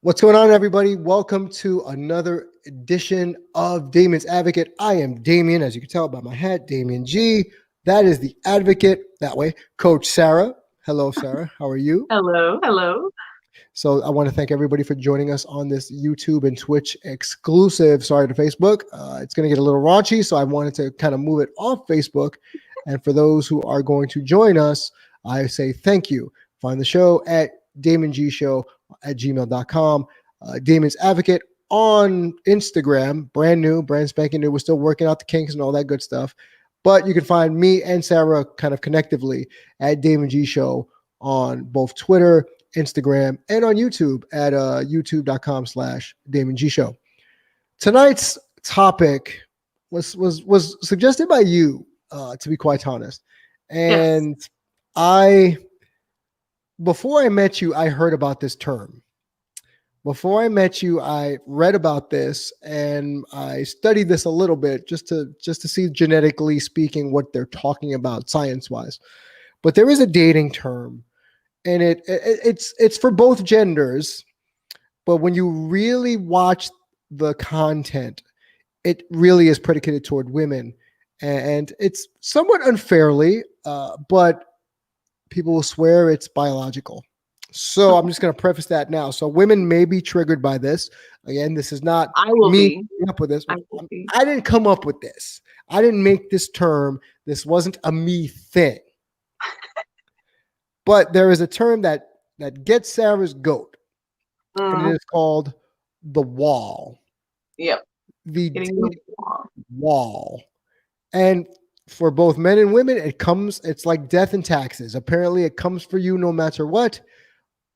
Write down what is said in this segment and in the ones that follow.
What's going on, everybody? Welcome to another edition of Damian's Advocate. I am Damian, as you can tell by my hat, Damian G. That is the advocate that way. Coach Sarah. Hello, Sarah. How are you? Hello. So I want to thank everybody for joining us on this YouTube and Twitch exclusive. Sorry to Facebook. It's going to get a little raunchy, so I wanted to kind of move it off Facebook. And for those who are going to join us, I say thank you. Find the show at DamianG-Show@gmail.com. Damian's Advocate on Instagram, brand new, brand spanking new. We're still working out the kinks and all that good stuff. But you can find me and Sarah kind of connectively at Damian G Show on both Twitter, Instagram, and on YouTube at youtube.com/Damian G Show. Tonight's topic was suggested by you, to be quite honest. And Yes. Before I met you, I heard about this term. Before I met you, I read about this and I studied this a little bit just to see, genetically speaking, what they're talking about science-wise. But there is a dating term, and it's for both genders. But when you really watch the content, it really is predicated toward women, and it's somewhat unfairly, but people will swear it's biological. So I'm just going to preface that now. So women may be triggered by this. Again, this is not me coming up with this. I didn't come up with this. I didn't make this term. This wasn't a me thing. But there is a term that gets Sarah's goat, and it is called the wall. Yep. The wall. And for both men and women, it's like death and taxes. Apparently, it comes for you no matter what.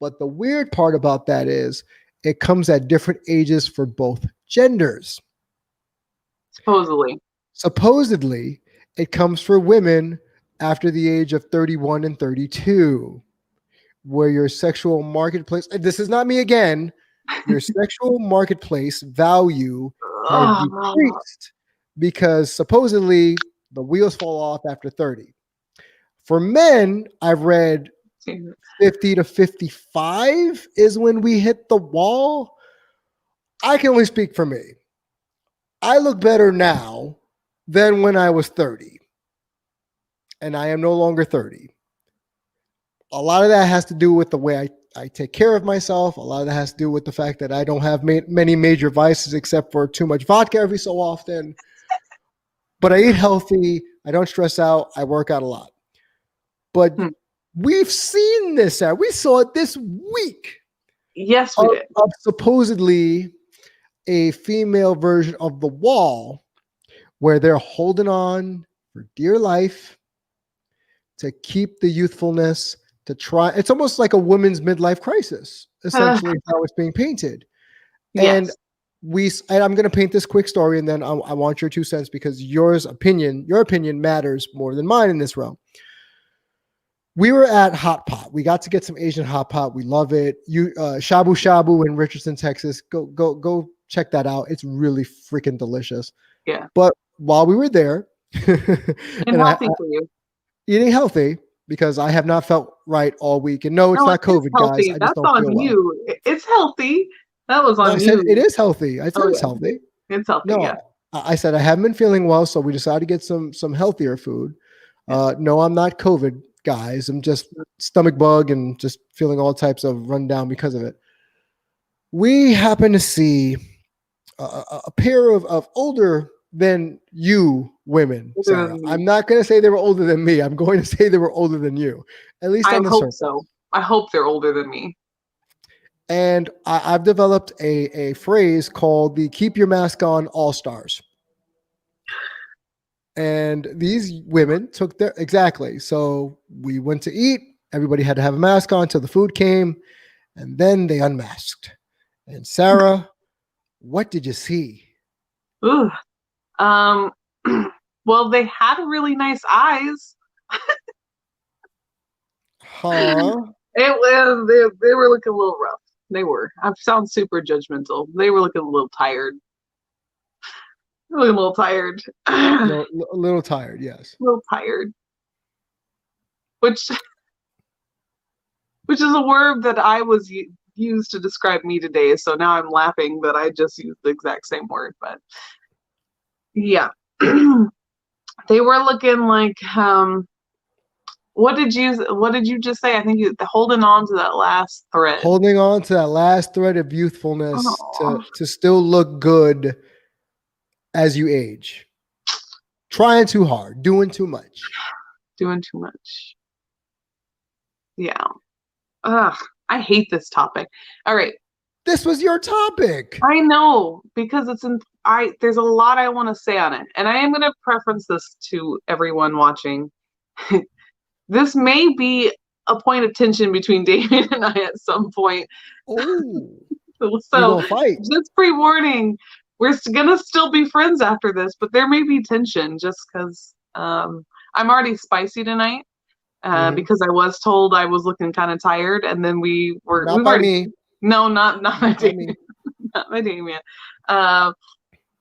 But the weird part about that is it comes at different ages for both genders. Supposedly, it comes for women after the age of 31 and 32, where your sexual marketplace, this is not me again, your sexual marketplace value has decreased because supposedly the wheels fall off after 30. For men, I've read 50 to 55 is when we hit the wall. I can only speak for me. I look better now than when I was 30. And I am no longer 30. A lot of that has to do with the way I take care of myself. A lot of that has to do with the fact that I don't have many major vices except for too much vodka every so often. But I eat healthy. I don't stress out. I work out a lot. But we've seen this. We saw it this week. Yes, we did. Of supposedly a female version of the wall where they're holding on for dear life to keep the youthfulness, to try. It's almost like a woman's midlife crisis, essentially, how it's being painted. Yes. And I'm going to paint this quick story, and then I want your 2 cents because your opinion matters more than mine in this realm. We were at Hot Pot. We got to get some Asian hot pot. We love it. Shabu Shabu in Richardson, Texas. Go check that out. It's really freaking delicious. Yeah. But while we were there, and healthy for you. Eating healthy because I have not felt right all week. And no, it's not COVID, guys. I just don't feel well. You. It's healthy. That was on you. It is healthy. I said it's healthy. It's healthy. No, I said I haven't been feeling well, so we decided to get some healthier food. No, I'm not COVID, guys. I'm just stomach bug and just feeling all types of rundown because of it. We happen to see a pair of older than you women, Sarah. I'm not going to say they were older than me. I'm going to say they were older than you. At least on the surface. So. I hope they're older than me. And I've developed a phrase called the keep your mask on all-stars. And these women took their, exactly. So we went to eat. Everybody had to have a mask on until the food came. And then they unmasked. And Sarah, what did you see? Ooh. Well, they had really nice eyes. Huh? They were looking a little rough. They were. I sound super judgmental. They were looking a little tired. A little tired. A little tired, yes. A little tired. Which is a word that I was used to describe me today. So now I'm laughing that I just used the exact same word. But yeah, they were looking like, what did you just say? I think you holding on to that last thread. Holding on to that last thread of youthfulness to still look good as you age. Trying too hard, doing too much. Doing too much. Yeah. Ugh, I hate this topic. All right. This was your topic. I know, because there's a lot I want to say on it. And I am going to preference this to everyone watching. This may be a point of tension between Damian and I at some point. Oh. So fight. just pre-warning, we're gonna still be friends after this, but there may be tension just because I'm already spicy tonight because I was told I was looking kind of tired, and then we were not by me. No, not my Damian, not my Damian.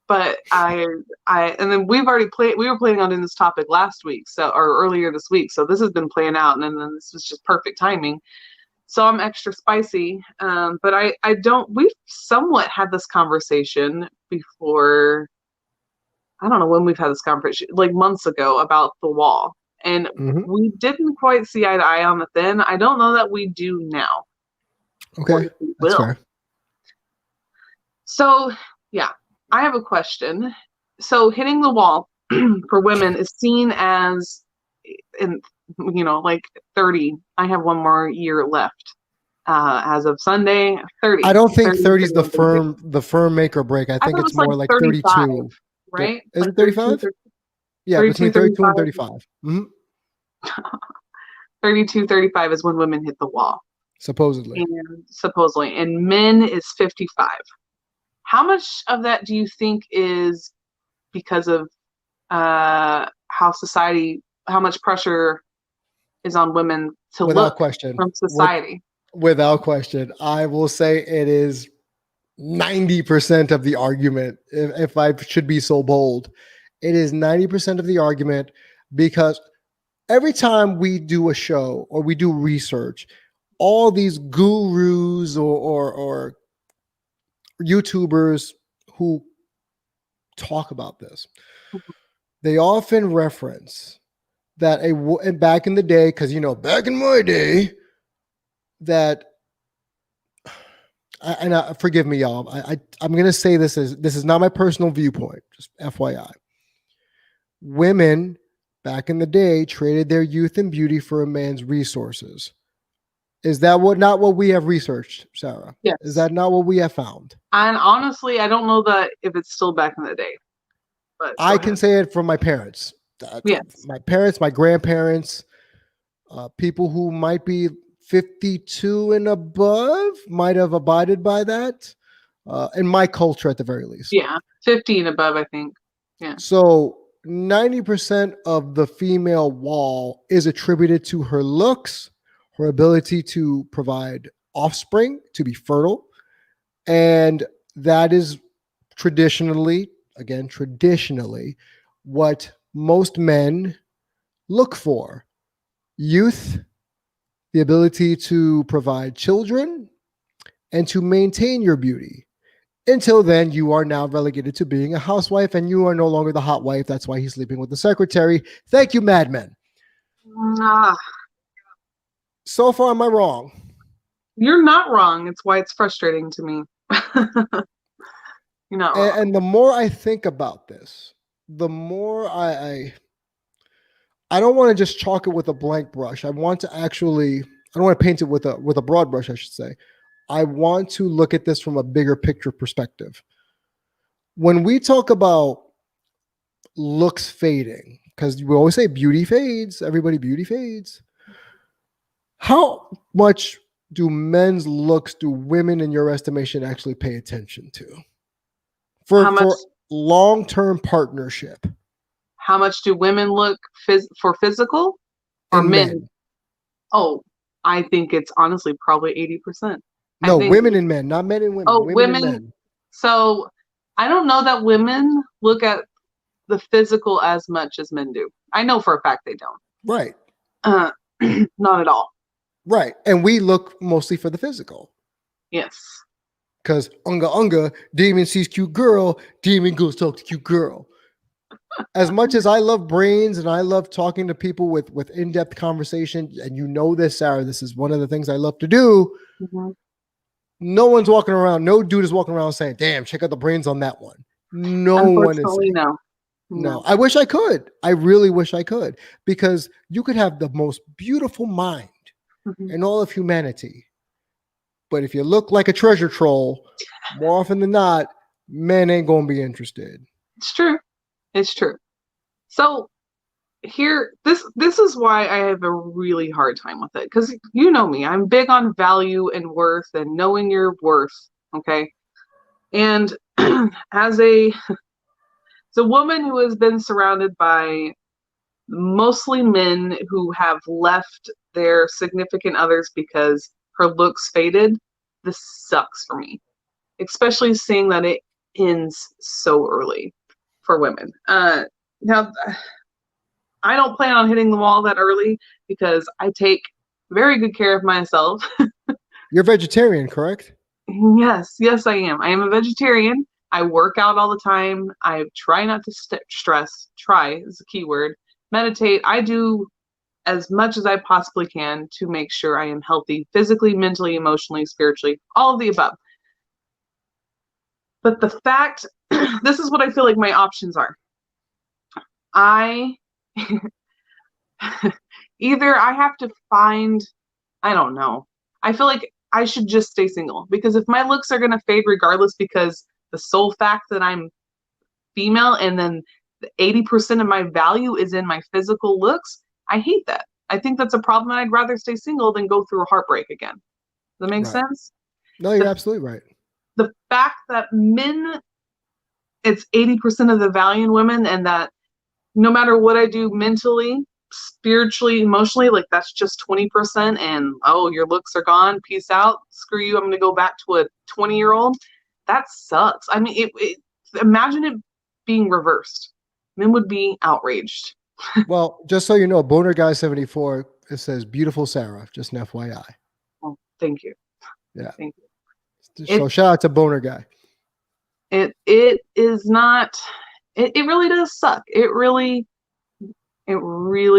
But and then we were planning on doing this topic last week, or earlier this week, so this has been playing out, and then this was just perfect timing. So I'm extra spicy, but we've somewhat had this conversation before. I don't know when we've had this conversation, like months ago, about the wall. And we didn't quite see eye to eye on it then. I don't know that we do now. Okay, that's fair. So, yeah, I have a question. So hitting the wall for women is seen as, like 30. I have one more year left. As of Sunday, 30. I don't think 30 is the firm make or break. I think it's more like 32. Right? Is it 35? Yeah, between 32 and 35. 32, 35 is when women hit the wall. Supposedly. And men is 55. How much of that do you think is because of how much pressure is on women to look from society? Without question. I will say it is 90% of the argument, if I should be so bold. It is 90% of the argument, because every time we do a show or we do research, all these gurus or YouTubers who talk about this, they often reference that back in the day, because back in my day, that, forgive me, y'all, I'm going to say this is not my personal viewpoint, just FYI. Women back in the day traded their youth and beauty for a man's resources. Is that not what we have researched, Sarah? Yes. Is that not what we have found? And honestly, I don't know that if it's still back in the day. But I can say it from my parents. Yes. My parents, my grandparents, people who might be 52 and above might have abided by that, in my culture at the very least. Yeah, 50 and above, I think. Yeah. So 90% of the female wall is attributed to her looks, her ability to provide offspring, to be fertile. And that is traditionally, what most men look for. Youth, the ability to provide children, and to maintain your beauty. Until then, you are now relegated to being a housewife, and you are no longer the hot wife. That's why he's sleeping with the secretary. Thank you, Mad Men. So far, am I wrong? You're not wrong. It's why it's frustrating to me. You're not wrong. And the more I think about this, the more I don't want to just chalk it with a blank brush. I want to I don't want to paint it with a broad brush, I should say. I want to look at this from a bigger picture perspective. When we talk about looks fading, because we always say beauty fades, beauty fades. How much do men's looks, do women in your estimation actually pay attention to? For long-term partnership. How much do women look for physical or men? Oh, I think it's honestly probably 80%. No, women and men, not men and women. Oh, women and men. So I don't know that women look at the physical as much as men do. I know for a fact they don't. Right. Not at all. Right. And we look mostly for the physical. Yes. Because unga, Damian sees cute girl, Damian goes talk to cute girl. As much as I love brains and I love talking to people with in-depth conversation, and you know this, Sarah, this is one of the things I love to do. Mm-hmm. No one's walking around, no dude is walking around saying, damn, check out the brains on that one. No one is saying. Unfortunately, No, I wish I could. I really wish I could, because you could have the most beautiful mind Mm-hmm. in all of humanity. But if you look like a treasure troll, more often than not, men ain't going to be interested. It's true. It's true. So here, this is why I have a really hard time with it, because you know me, I'm big on value and worth and knowing your worth. Okay, and as a woman who has been surrounded by mostly men who have left their significant others because her looks faded, this sucks for me, especially seeing that it ends so early for women. Now, I don't plan on hitting the wall that early because I take very good care of myself. You're vegetarian, correct? Yes, I am. I am a vegetarian. I work out all the time. I try not to stress. Try is a key word. Meditate. I do as much as I possibly can to make sure I am healthy physically, mentally, emotionally, spiritually, all of the above. But the fact, this is what I feel like my options are. Either I have to find, I don't know. I feel like I should just stay single, because if my looks are going to fade regardless, because the sole fact that I'm female and then 80% of my value is in my physical looks, I hate that. I think that's a problem, and I'd rather stay single than go through a heartbreak again. Does that make sense? No, you're absolutely right. The fact that men, it's 80% of the value in women, and that no matter what I do mentally, spiritually, emotionally, like that's just 20%, and oh, your looks are gone, peace out, screw you, I'm going to go back to a 20-year-old. That sucks. I mean, imagine it being reversed. Men would be outraged. Well, just so you know, Boner Guy 74, it says beautiful Sarah, just an FYI. Oh, thank you. Yeah. Thank you. So shout out to Boner Guy. It is not, it really does suck. It really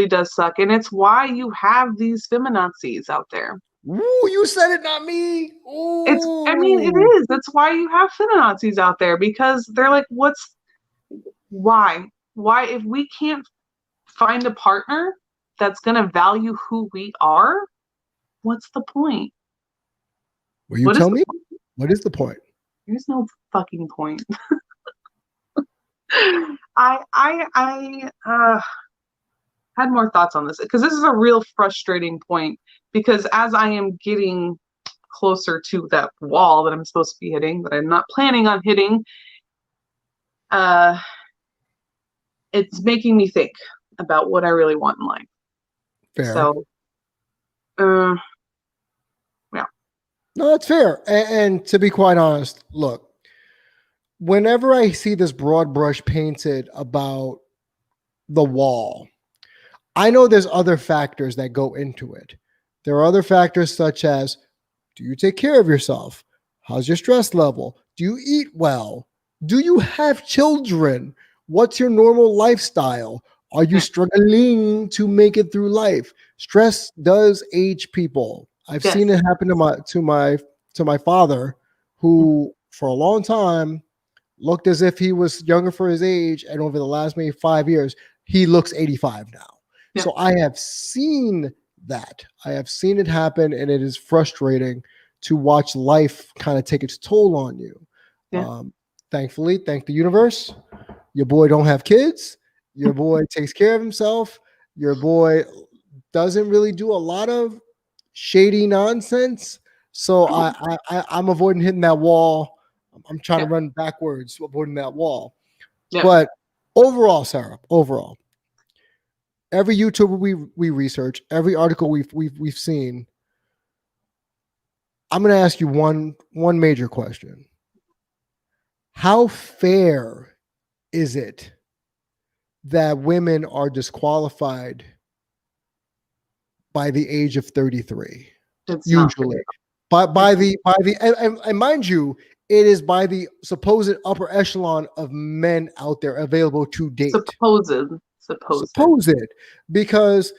does suck. And it's why you have these feminazis out there. Ooh, you said it, not me. Ooh. It is. That's why you have feminazis out there, because they're like, why, if we can't find a partner that's going to value who we are, what's the point? Will you tell me? What is the point? There's no fucking point. I had more thoughts on this, because this is a real frustrating point, because as I am getting closer to that wall that I'm supposed to be hitting, that I'm not planning on hitting, it's making me think about what I really want in life. Fair. So, yeah. No, that's fair. And to be quite honest, look, whenever I see this broad brush painted about the wall, I know there's other factors that go into it. There are other factors such as, do you take care of yourself? How's your stress level? Do you eat well? Do you have children? What's your normal lifestyle? Are you struggling to make it through life? Stress does age people. I've seen it happen to my father, who for a long time looked as if he was younger for his age, and over the last maybe 5 years, he looks 85 now. Yeah. So I have seen that. I have seen it happen, and it is frustrating to watch life kind of take its toll on you. Yeah. Thankfully, thank the universe, your boy don't have kids. Your boy takes care of himself. Your boy doesn't really do a lot of shady nonsense. So I'm avoiding hitting that wall. I'm trying to run backwards, avoiding that wall. Yeah. But overall, Sarah, every YouTuber we research, every article we've seen, I'm going to ask you one major question. How fair is it that women are disqualified by the age of 33? It's usually. And mind you, it is by the supposed upper echelon of men out there available to date. Supposed. Because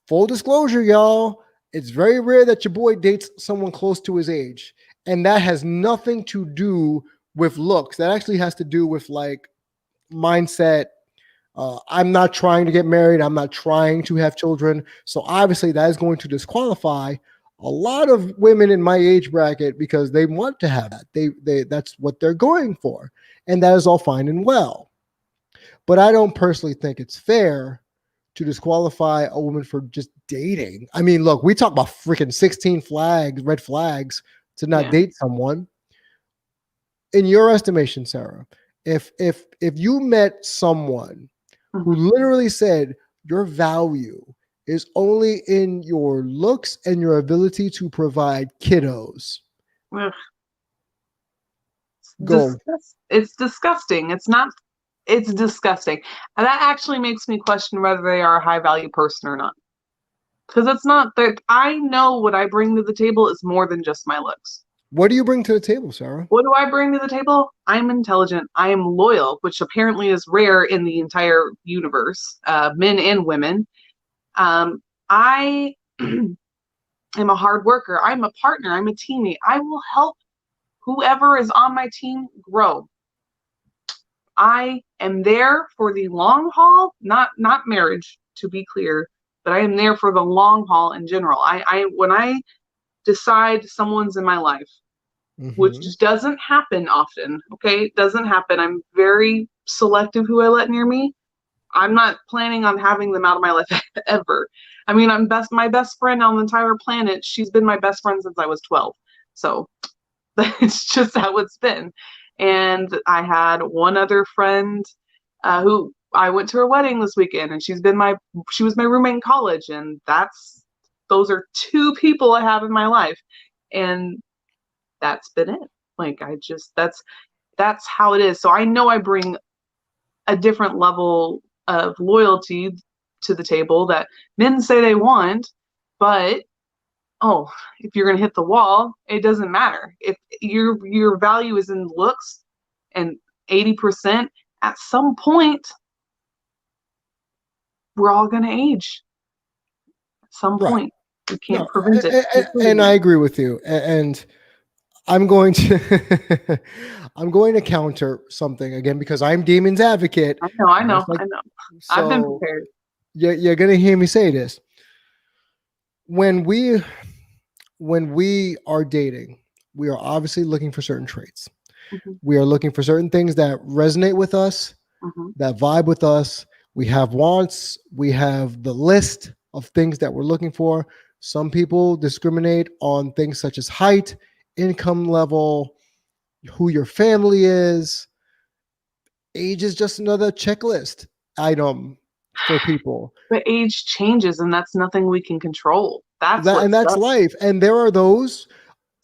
full disclosure, y'all, it's very rare that your boy dates someone close to his age, and that has nothing to do with looks. That actually has to do with like mindset. I'm not trying to get married. I'm not trying to have children. So obviously that is going to disqualify a lot of women in my age bracket because they want to have that. They that's what they're going for. And that is all fine and well. But I don't personally think it's fair to disqualify a woman for just dating. I mean, look, we talk about freaking 16 red flags to not date someone. In your estimation, Sarah, if you met someone who literally said your value is only in your looks and your ability to provide kiddos. It's disgusting. It's disgusting. And that actually makes me question whether they are a high value person or not. Because it's not that I know what I bring to the table is more than just my looks. What do you bring to the table, Sarah? What do I bring to the table? I'm intelligent. I am loyal, which apparently is rare in the entire universe, men and women. I am a hard worker. I'm a partner. I'm a teammate. I will help whoever is on my team grow. I am there for the long haul, not marriage, to be clear, but I am there for the long haul in general. When I decide someone's in my life, which just doesn't happen often. Okay. It doesn't happen. I'm very selective who I let near me. I'm not planning on having them out of my life ever. I mean, my best friend on the entire planet. She's been my best friend since I was 12. So that's just how it's been. And I had one other friend who I went to her wedding this weekend, and she was my roommate in college. And those are two people I have in my life. And that's been it. Like, that's how it is. So I know I bring a different level of loyalty to the table that men say they want, but if you're going to hit the wall, it doesn't matter. If your value is in looks and 80%, at some point, we're all going to age. At some point, we can't prevent it. And I agree with you. And I'm going to counter something again because I'm Damian's advocate. I know. So I've been prepared. You're going to hear me say this. When we are dating, we are obviously looking for certain traits. We are looking for certain things that resonate with us, that vibe with us. We have wants. We have the list of things that we're looking for. Some people discriminate on things such as height, income level, who your family is. Age is just another checklist item for people. But age changes, and that's nothing we can control. That's life. And there are those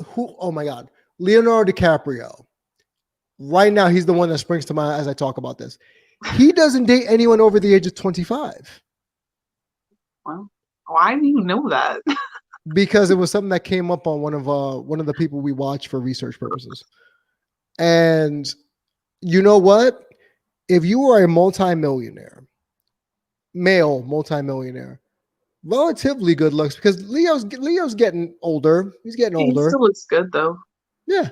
who, oh my God, Leonardo DiCaprio. Right now, he's the one that springs to mind as I talk about this. He doesn't date anyone over the age of 25. Well, why do you know that? Because it was something that came up on one of the people we watch for research purposes. And you know what? If you are a male multimillionaire, relatively good looks, because Leo's getting older. He's getting older. He still looks good though. Yeah.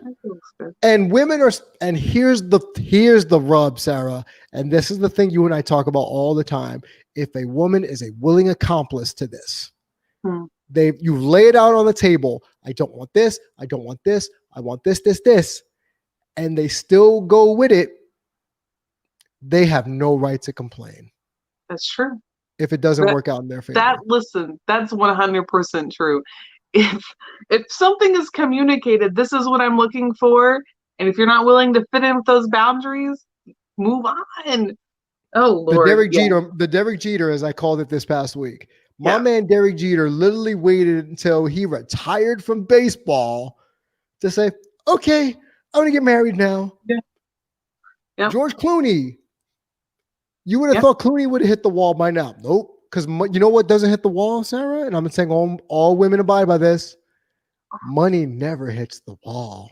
And women are, and here's the rub, Sarah. And this is the thing you and I talk about all the time. If a woman is a willing accomplice to this, you lay it out on the table. I don't want this. I don't want this. I want this. And they still go with it. They have no right to complain. That's true. If it doesn't work out in their favor. That's 100% true. If something is communicated, this is what I'm looking for, and if you're not willing to fit in with those boundaries, move on. Oh Lord. The Derek Jeter, as I called it this past week. My man Derek Jeter literally waited until he retired from baseball to say, okay, I want to get married now. Yeah. George Clooney. You would have thought Clooney would have hit the wall by now. Nope. Because you know what doesn't hit the wall, Sarah? And I'm saying all women abide by this. money never hits the wall.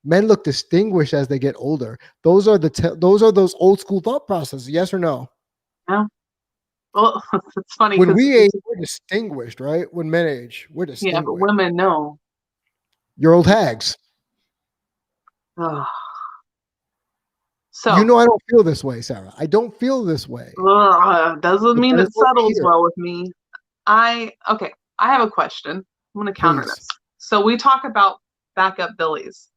Men look distinguished as they get older. Those are those old school thought processes. Yes or no? Yeah. Well, it's funny When because we age, we're distinguished, right? When men age, we're yeah, but distinguished. women know. You're old hags. Ugh. You So know I don't feel this way, Sarah. I don't feel this way. doesn't But mean that is it what we settles hear. well with me. Okay, I have a question. I'm gonna counter Please. this. So we talk about backup billies.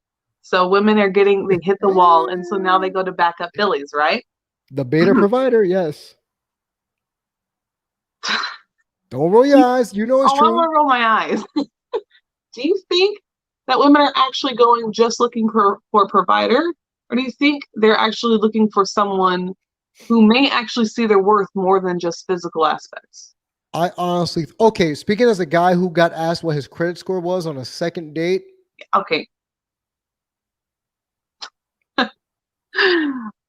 So women are they hit the wall, and so now they go to backup billies, right? The beta provider, yes. Don't roll your eyes. You know it's Oh, I'm true. gonna roll my eyes. Do you think that women are actually going just looking for a provider? Or do you think they're actually looking for someone who may actually see their worth more than just physical aspects? I honestly, okay, speaking as a guy who got asked what his credit score was on a second date, Okay.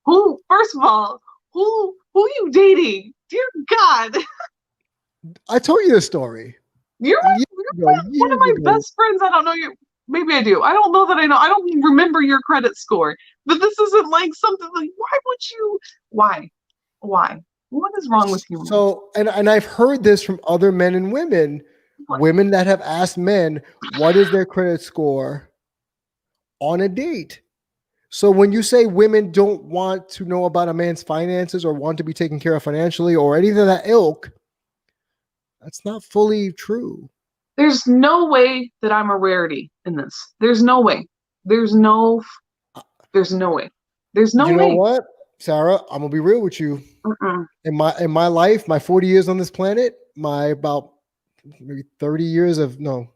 Who, first of all, who you dating? Dear God. I told you the story. You're one of Years my ago. best friends. I don't know you. Maybe I do. I don't know that I know. I don't remember your credit score. But this isn't like something like, why would you? Why? Why? What is wrong with humans? So, and I've heard this from other men and women, What? women that have asked men, what is their credit score on a date? So when you say women don't want to know about a man's finances or want to be taken care of financially or anything of that ilk, that's not fully true. There's no way that I'm a rarity in this. There's no way. There's no. There's no way. There's no You know way. what, Sarah? I'm gonna be real with you. Mm-mm. In my life, my 40 years on this planet, my about maybe 30 years of no,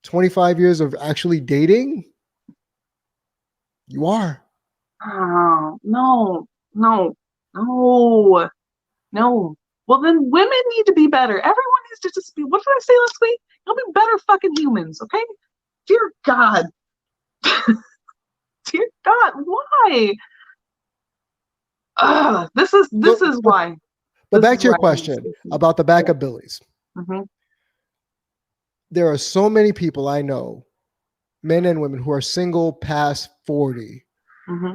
25 years of actually dating, you are. Oh, no, no, no, no. Well, then women need to be better. Everyone needs to just be, what did I say last week? You'll be better fucking humans, okay? Dear God. Dear God, why? This So, is why. but This back is to your why I need question speaking. about the Yeah. backup billies. Mm-hmm. There are so many people I know, men and women, who are single past 40. Mm-hmm.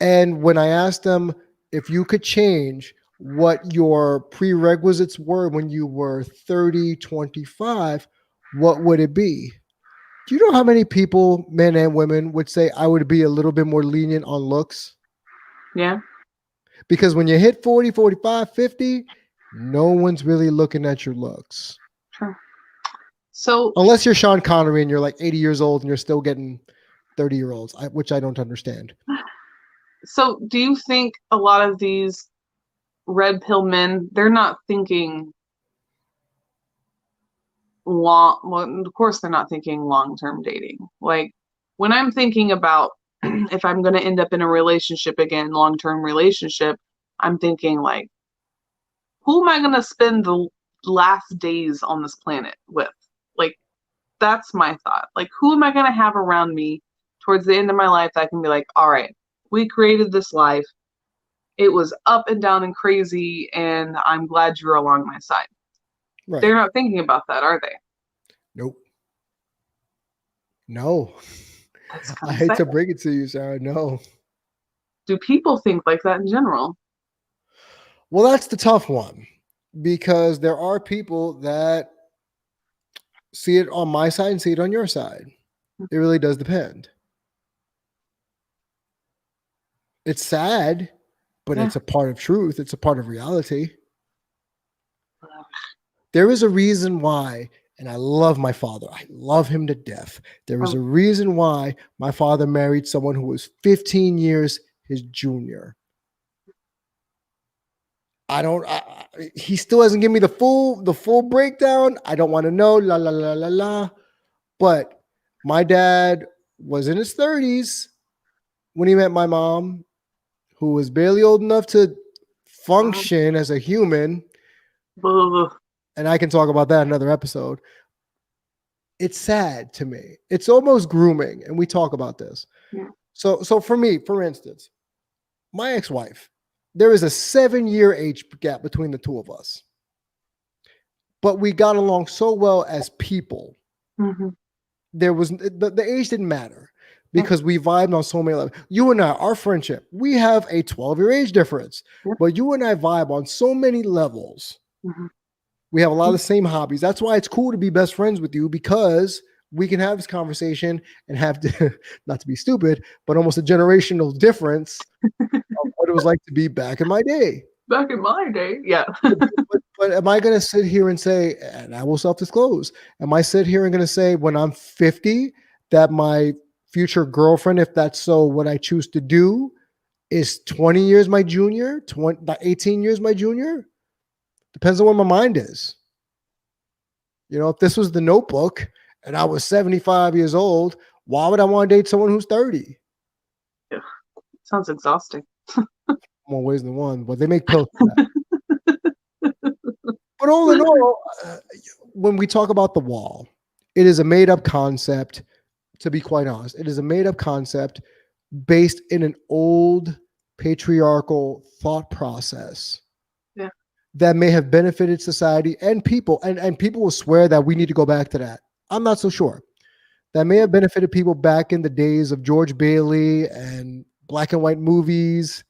And when I asked them if you could change what your prerequisites were when you were 30, 25, what would it be? Do you know how many people, men and women, would say I would be a little bit more lenient on looks? Yeah. Because when you hit 40, 45, 50, no one's really looking at your looks. Sure. So, Unless you're Sean Connery and you're like 80 years old and you're still getting 30-year-olds, which I don't understand. so do you think a lot of these red pill men, they're not thinking well, of course they're not thinking long-term dating. Like when I'm thinking about if I'm going to end up in a relationship again, long-term relationship, I'm thinking like, who am I going to spend the last days on this planet with? Like that's my thought. Like who am I going to have around me towards the end of my life that I can be like, all right, we created this life. It was up and down and crazy, and I'm glad you're along my side. Right. They're not thinking about that, are they? Nope. No. That's I kind of hate sad. to bring it to you, Sarah. No. Do people think like that in general? Well, that's the tough one because there are people that see it on my side and see it on your side. It really does depend. It's sad, but Yeah. it's a part of truth. It's a part of reality. There is a reason why, and I love my father. I love him to death. There is Oh, a reason why my father married someone who was 15 years his junior. I don't. He still hasn't given me the full breakdown. I don't want to know. La la la la la. But my dad was in his 30s when he met my mom, who was barely old enough to function as a human. ugh. And I can talk about that in another episode. It's sad to me. It's almost grooming, and we talk about this. Yeah. So for me, for instance, my ex-wife, there is a 7-year age gap between the two of us, but we got along so well as people. Mm-hmm. There was the age didn't matter because we vibed on so many levels. You and I, our friendship, we have a 12-year age difference, Yep. but you and I vibe on so many levels. Mm-hmm. We have a lot of the same hobbies. That's why it's cool to be best friends with you, because we can have this conversation and have to, not to be stupid, but almost a generational difference of what it was like to be back in my day. Back in my day, yeah. But am I going to sit here and say, and I will self-disclose, am I sit here and going to say when I'm 50 that my future girlfriend, if that's so what I choose to do, is 20 years my junior, 18 years my junior? Depends on where my mind is. You know, if this was The Notebook and I was 75 years old, why would I want to date someone who's 30? Yeah. Sounds exhausting. More ways than one, but they make pills for that. But all in all, when we talk about the wall, it is a made-up concept, to be quite honest. It is a made-up concept based in an old patriarchal thought process that may have benefited society and people. And people will swear that we need to go back to that. I'm not so sure. That may have benefited people back in the days of George Bailey and black and white movies.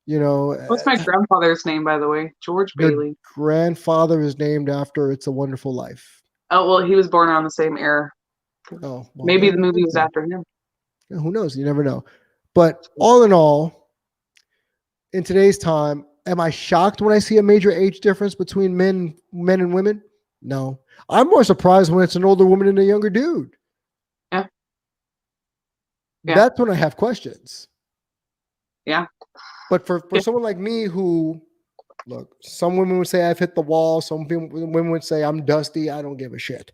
You know, What's my grandfather's name, by the way? George your Bailey. grandfather is named after It's a Wonderful Life. Oh, well, he was born around the same era. Oh, well, maybe the movie was after him. Who knows? You never know. But all in all, in today's time, am I shocked when I see a major age difference between men and women? No. I'm more surprised when it's an older woman and a younger dude. Yeah. That's when I have questions. Yeah. But for someone like me who, look, some women would say I've hit the wall. Some women would say I'm dusty. I don't give a shit.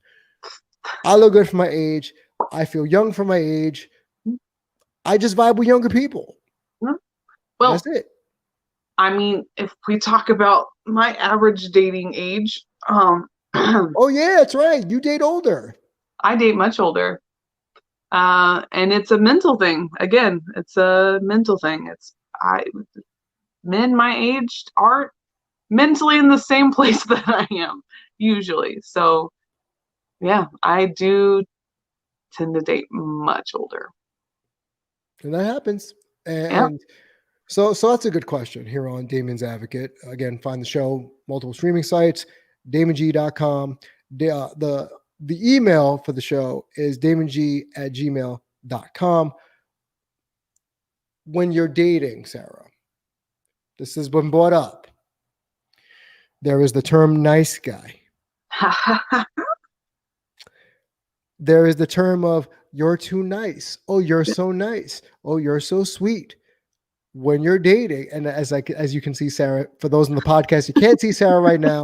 I look good for my age. I feel young for my age. I just vibe with younger people. Well, that's it. I mean, if we talk about my average dating age, oh yeah, that's right. You date older. I date much older. And it's a mental thing. Again, it's a mental thing. Men my age aren't mentally in the same place that I am usually. So yeah, I do tend to date much older. And that happens. And so that's a good question here on Damian's Advocate. Again, find the show, multiple streaming sites, DamianG.com. The email for the show is DamianG@gmail.com. When you're dating, Sarah, this has been brought up. There is the term nice guy. There is the term of you're too nice. Oh, you're so nice. Oh, you're so sweet. When you're dating, and as you can see, Sarah, for those in the podcast, you can't see Sarah right now.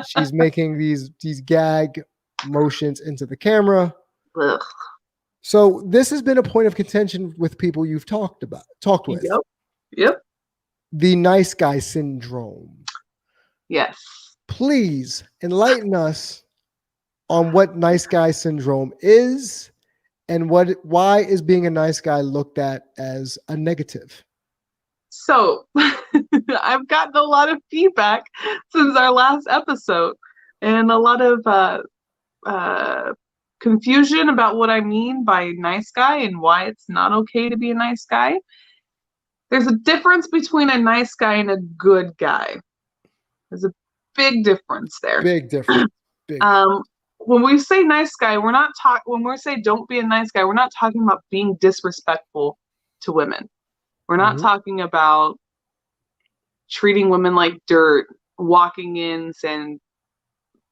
She's making these gag motions into the camera. Ugh. So this has been a point of contention with people you've talked with. Yep. The nice guy syndrome. Yes. Please enlighten us on what nice guy syndrome is and why is being a nice guy looked at as a negative. So I've gotten a lot of feedback since our last episode and a lot of confusion about what I mean by nice guy and why it's not okay to be a nice guy. There's a difference between a nice guy and a good guy. There's a big difference there. Big difference. Big. When we say nice guy, when we say don't be a nice guy, we're not talking about being disrespectful to women. We're not talking about treating women like dirt, walking in saying,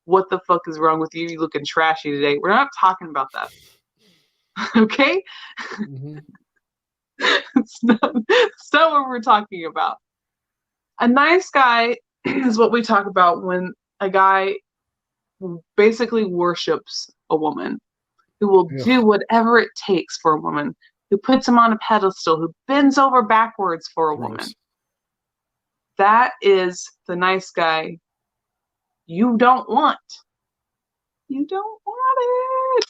what the fuck is wrong with you? You looking trashy today. We're not talking about that. Okay? Mm-hmm. It's not what we're talking about. A nice guy is what we talk about when a guy basically worships a woman, who will do whatever it takes for a woman, who puts him on a pedestal, who bends over backwards for a woman. That is the nice guy you don't want. You don't want it.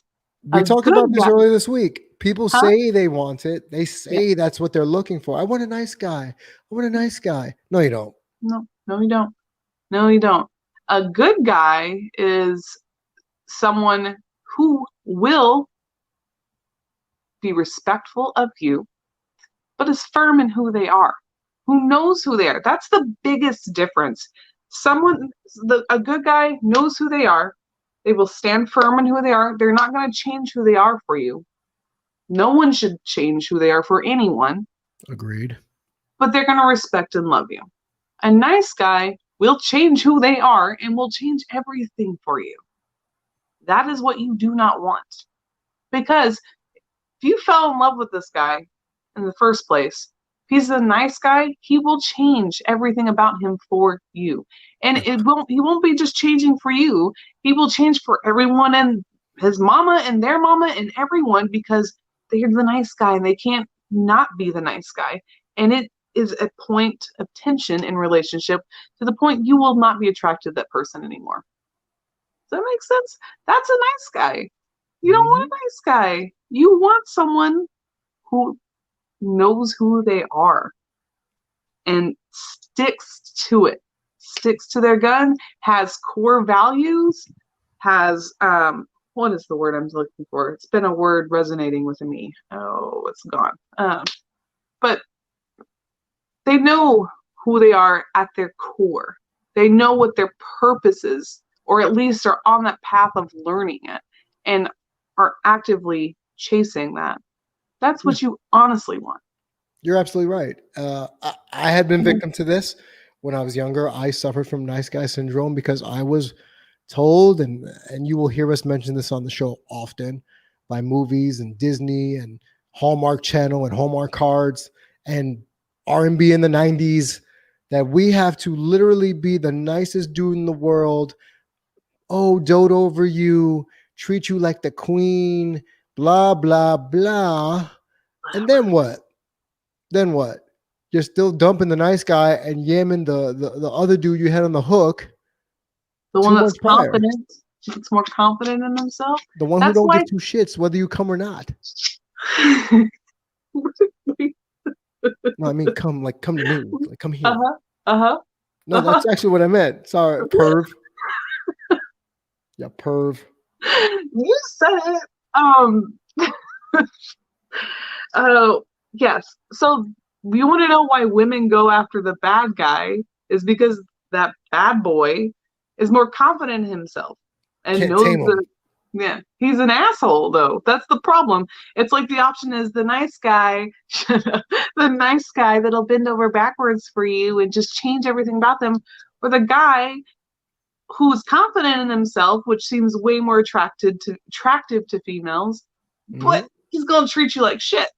We talked about this earlier this week. People say they want it. They say that's what they're looking for. I want a nice guy. I want a nice guy. No, you don't. No, you don't. No, you don't. A good guy is someone who will be respectful of you, but is firm in who they are, who knows who they are. That's the biggest difference. A good guy knows who they are. They will stand firm in who they are. They're not going to change who they are for you. No one should change who they are for anyone. Agreed. But they're going to respect and love you. A nice guy will change who they are and will change everything for you. That is what you do not want. Because if you fell in love with this guy in the first place, if he's a nice guy, he will change everything about him for you. And he won't be just changing for you. He will change for everyone and his mama and their mama and everyone, because they're the nice guy and they can't not be the nice guy. And it is a point of tension in relationship to the point you will not be attracted to that person anymore. Does that make sense? That's a nice guy. You don't want a nice guy. You want someone who knows who they are and sticks to it, sticks to their gun, has core values, has what is the word I'm looking for? It's been a word resonating with me. Oh, it's gone. But they know who they are at their core. They know what their purpose is, or at least are on that path of learning it and are actively chasing that. That's what you honestly want. You're absolutely right. I had been victim to this when I was younger. I suffered from nice guy syndrome because I was told, and you will hear us mention this on the show often, by movies and Disney and Hallmark Channel and Hallmark cards and R&B in the 90s, that we have to literally be the nicest dude in the world. Oh, dote over you, treat you like the queen, blah, blah, blah. And then what? Then what? You're still dumping the nice guy and yamming the other dude you had on the hook. The one that's confident. That's more confident in himself. The one who don't give two shits whether you come or not. No, I mean come to me. Like come here. No, that's actually what I meant. Sorry, perv. Yeah, perv. You said it. Yes. So you want to know why women go after the bad guy is because that bad boy is more confident in himself and Can't knows tame him. Yeah, he's an asshole though. That's the problem. It's like the option is the nice guy, the nice guy that'll bend over backwards for you and just change everything about them, or the guy who's confident in himself, which seems way more attractive to females, but he's gonna treat you like shit.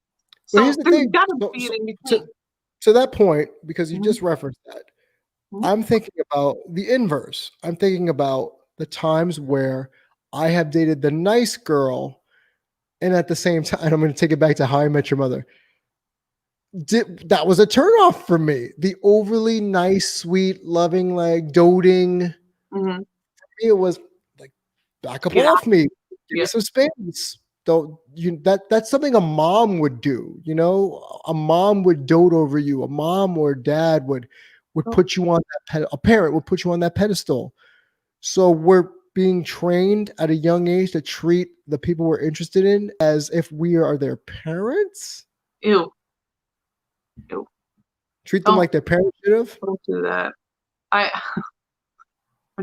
So here's the there's thing. gotta be an in between. To that point, because you just referenced that, I'm thinking about the inverse. I'm thinking about the times where I have dated the nice girl, and at the same time, I'm going to take it back to How I Met Your Mother. That was a turnoff for me. The overly nice, sweet, loving, like doting. For me, it was like, back up off me. Give me some space. That's something a mom would do. You know, a mom would dote over you. A mom or dad would put you on that a parent would put you on that pedestal. So we're being trained at a young age to treat the people we're interested in as if we are their parents. Ew. Treat them like their parents should have. Don't do that. I'm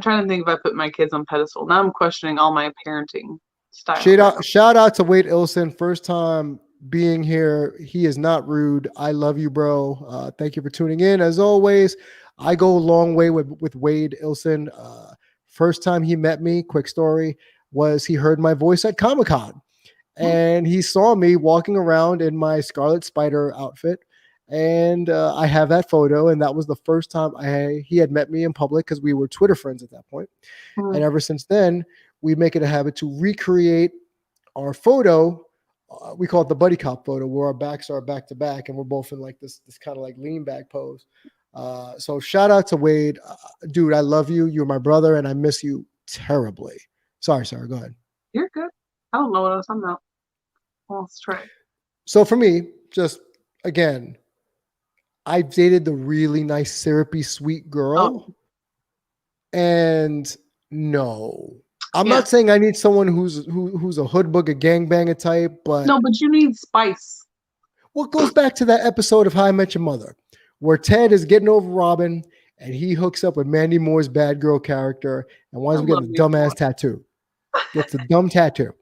trying to think if I put my kids on pedestal. Now I'm questioning all my parenting style. Shout out to Wade Ilson. First time being here. He is not rude. I love you, bro. Thank you for tuning in. As always, I go a long way with Wade Ilson. First time he met me, quick story, was he heard my voice at Comic-Con. And he saw me walking around in my Scarlet Spider outfit. And I have that photo. And that was the first time he had met me in public, because we were Twitter friends at that point. And ever since then, we make it a habit to recreate our photo. We call it the buddy cop photo, where our backs are back to back and we're both in like this kind of like lean back pose. So shout out to Wade. Dude, I love you. You're my brother and I miss you terribly. Sorry, Sarah, go ahead. You're good. I don't know what else I'm about. Well, let's try. So for me, just again, I've dated the really nice, syrupy, sweet girl. And no, I'm Yeah. not saying I need someone who's a hood book, a gangbanger type, but No, but you need spice. what goes back to that episode of How I Met Your Mother, where Ted is getting over Robin and he hooks up with Mandy Moore's bad girl character and winds I up love getting a you. dumbass tattoo. Gets a dumb tattoo.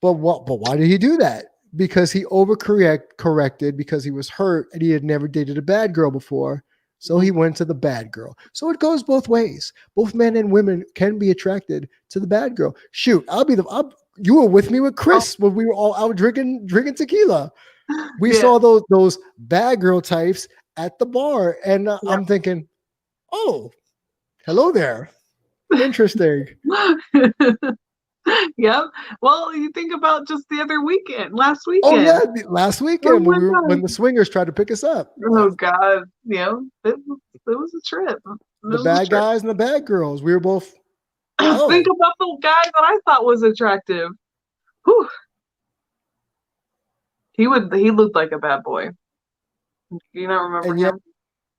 But why did he do that? Because he corrected because he was hurt and he had never dated a bad girl before. So he went to the bad girl. So it goes both ways. Both men and women can be attracted to the bad girl. Shoot, you were with me with Chris when we were all out drinking tequila. We saw those bad girl types at the bar, and I'm thinking, oh, hello there. Interesting. Yep. Well, you think about just the other weekend, last Oh weekend. yeah, last weekend Oh my when God. the swingers tried to pick us up. Oh God. It was a trip. The bad guys and the bad girls. We were both. Think about the guy that I thought was attractive. Whew. He looked like a bad boy. Do you not remember And yet him?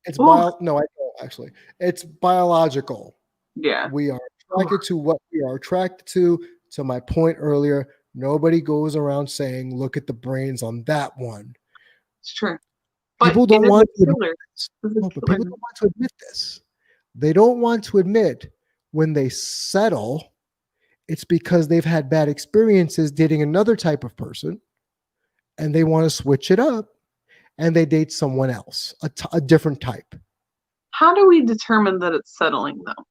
it's no, I don't actually. It's biological. Yeah. We are attracted to what we are attracted to. To my point earlier, nobody goes around saying, "Look at the brains on that one." It's true. People don't want to admit this. No, But people don't want to admit this. They don't want to admit when they settle, it's because they've had bad experiences dating another type of person, and they want to switch it up, and they date someone else, a different type. How do we determine that it's settling, though?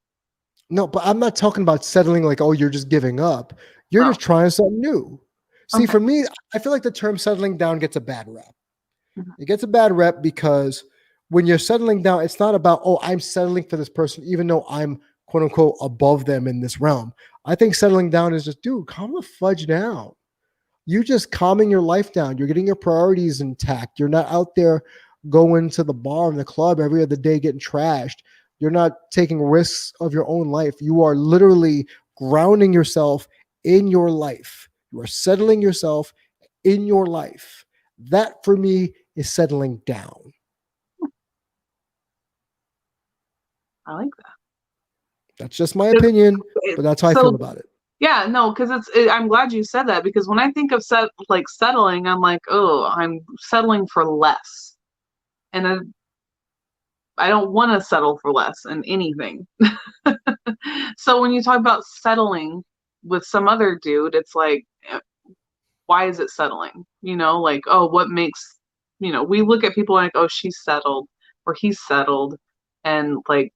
No, but I'm not talking about settling like, oh, you're just giving up. You're just trying something new. See, for me, I feel like the term settling down gets a bad rep. It gets a bad rep because when you're settling down, it's not about, oh, I'm settling for this person, even though I'm quote unquote above them in this realm. I think settling down is just, dude, calm the fudge down. You just calming your life down. You're getting your priorities intact. You're not out there going to the bar and the club every other day getting trashed. You're not taking risks of your own life. You are literally grounding yourself in your life. You are settling yourself in your life. That for me is settling down. I like that. That's just my opinion, but that's how I feel about it. Yeah, no, because I'm glad you said that, because when I think of settling, I'm like, oh, I'm settling for less, and I don't want to settle for less in anything. So when you talk about settling with some other dude, it's like, why is it settling? Like, oh, what makes, we look at people like, oh, she's settled or he's settled, and like,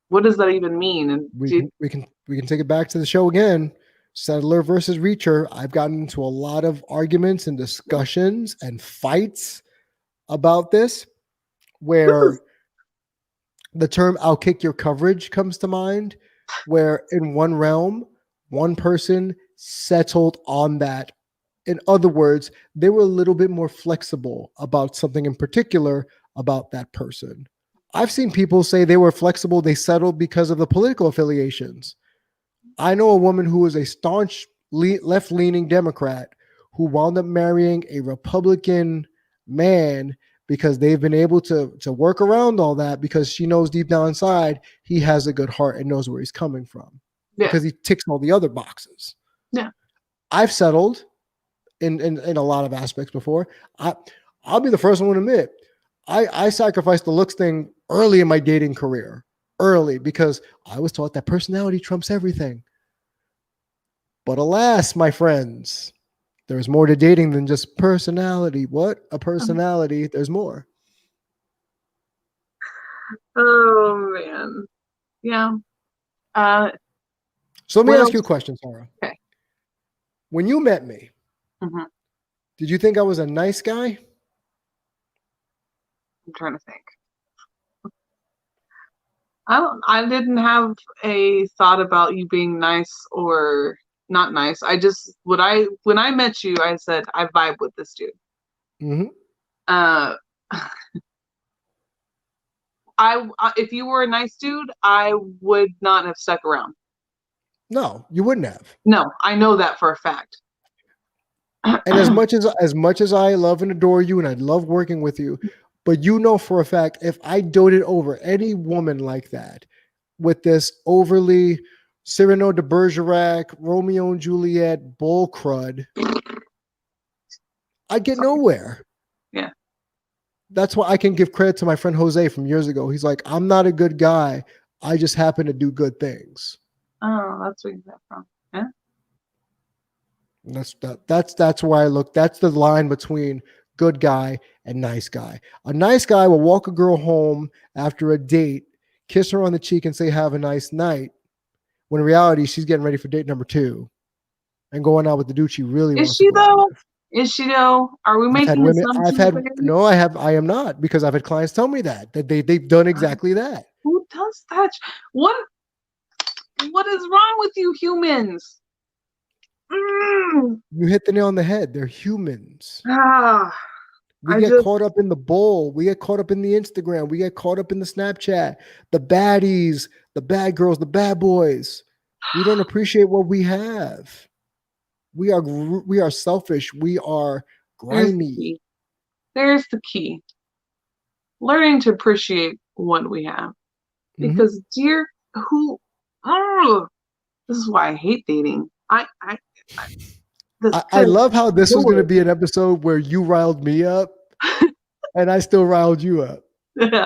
what does that even mean? And we can take it back to the show again. Settler versus reacher. I've gotten into a lot of arguments and discussions and fights about this, where the term "I'll kick your coverage" comes to mind, where in one realm, one person settled on that. In other words, they were a little bit more flexible about something in particular about that person. I've seen people say they were flexible, they settled because of the political affiliations. I know a woman who was a staunch left-leaning Democrat who wound up marrying a Republican man because they've been able to work around all that, because she knows deep down inside he has a good heart and knows where he's coming from, because he ticks all the other boxes. Yeah, I've settled in a lot of aspects before. I'll be the first one to admit I sacrificed the looks thing early in my dating career, because I was taught that personality trumps everything. But alas, my friends, there's more to dating than just personality. What? A personality. There's more. Oh man. Yeah. So let me ask you a question, Sarah. Okay. When you met me, did you think I was a nice guy? I'm trying to think. I didn't have a thought about you being nice or not nice. I just, when I met you, I said, I vibe with this dude. If you were a nice dude, I would not have stuck around. No, you wouldn't have. No, I know that for a fact. And as much as I love and adore you, and I love working with you, but you know for a fact, if I doted over any woman like that with this overly Cyrano de Bergerac, Romeo and Juliet, bull crud, I'd get nowhere. Yeah. That's why I can give credit to my friend Jose from years ago. He's like, I'm not a good guy. I just happen to do good things. Oh, that's where you got from. Yeah. And that's where I look. That's the line between good guy and nice guy. A nice guy will walk a girl home after a date, kiss her on the cheek, and say, "Have a nice night." When in reality, she's getting ready for date number 2 and going out with the dude she really Is wants to she go out though? with. Is she though? Are we I've had making women. assumptions there? No, I am not, because I've had clients tell me that they've done exactly that. Who does that? What is wrong with you humans? You hit the nail on the head. They're humans. Ah, We get caught up in the bowl. We get caught up in the Instagram. We get caught up in the Snapchat, the baddies, the bad girls, the bad boys. We don't appreciate what we have. We are selfish. We are grimy. There's the key. Learning to appreciate what we have. Because dear, this is why I hate dating. I love how this was going to be an episode where you riled me up and I still riled you up. Because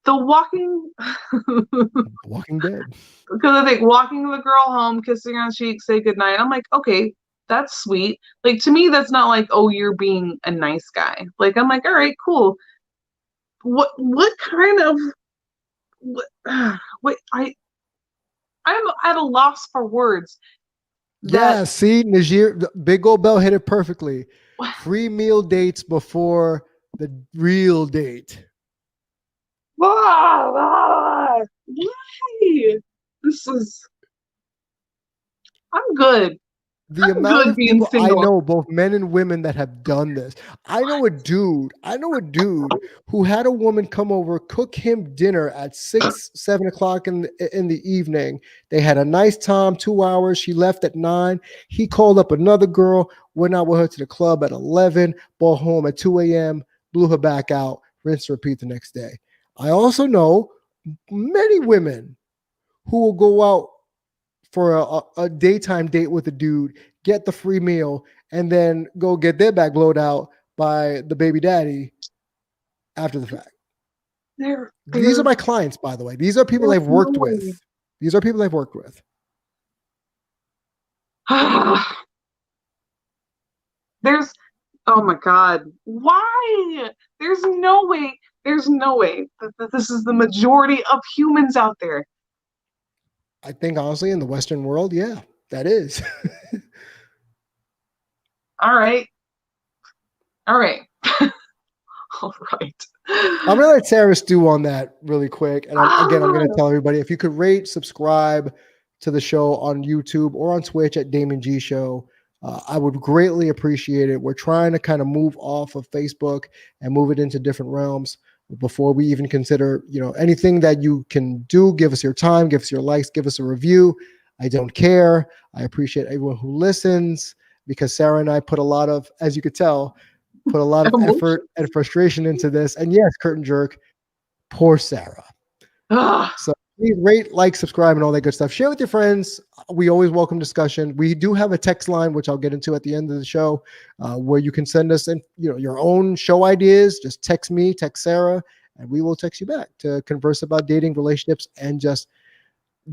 the Walking Dead. Because I think walking the girl home, kissing her on the cheek, say goodnight. I'm like, okay, that's sweet. Like, to me, that's not like, oh, you're being a nice guy. Like, I'm like, all right, cool. What kind of I'm at a loss for words. See, Najir, Big Old Bell hit it perfectly. Free meal dates before the real date. I'm good. The amount of people I know, both men and women, that have done this. I know a dude who had a woman come over, cook him dinner at 6, 7 o'clock in the evening. They had a nice time, 2 hours. She left at 9. He called up another girl, went out with her to the club at 11, brought home at 2 a.m., blew her back out, rinse and repeat the next day. I also know many women who will go out for a daytime date with a dude, get the free meal, and then go get their back blowed out by the baby daddy after the fact. These are my clients, by the way. These are people I've worked with. Oh my God. Why? There's no way that this is the majority of humans out there. I think, honestly, in the Western world, yeah, that is. All right. All right. I'm going to let Sarah stew on that really quick. And I'm going to tell everybody, if you could rate, subscribe to the show on YouTube or on Twitch at DamianG-Show, I would greatly appreciate it. We're trying to kind of move off of Facebook and move it into different realms. Before we even consider, anything that you can do, give us your time, give us your likes, give us a review. I don't care. I appreciate everyone who listens, because Sarah and I put a lot of, as you could tell, effort and frustration into this. And yes, curtain jerk, poor Sarah. So please rate, like, subscribe, and all that good stuff. Share with your friends. We always welcome discussion. We do have a text line, which I'll get into at the end of the show, where you can send us your own show ideas. Just text me, text Sarah, and we will text you back to converse about dating, relationships, and just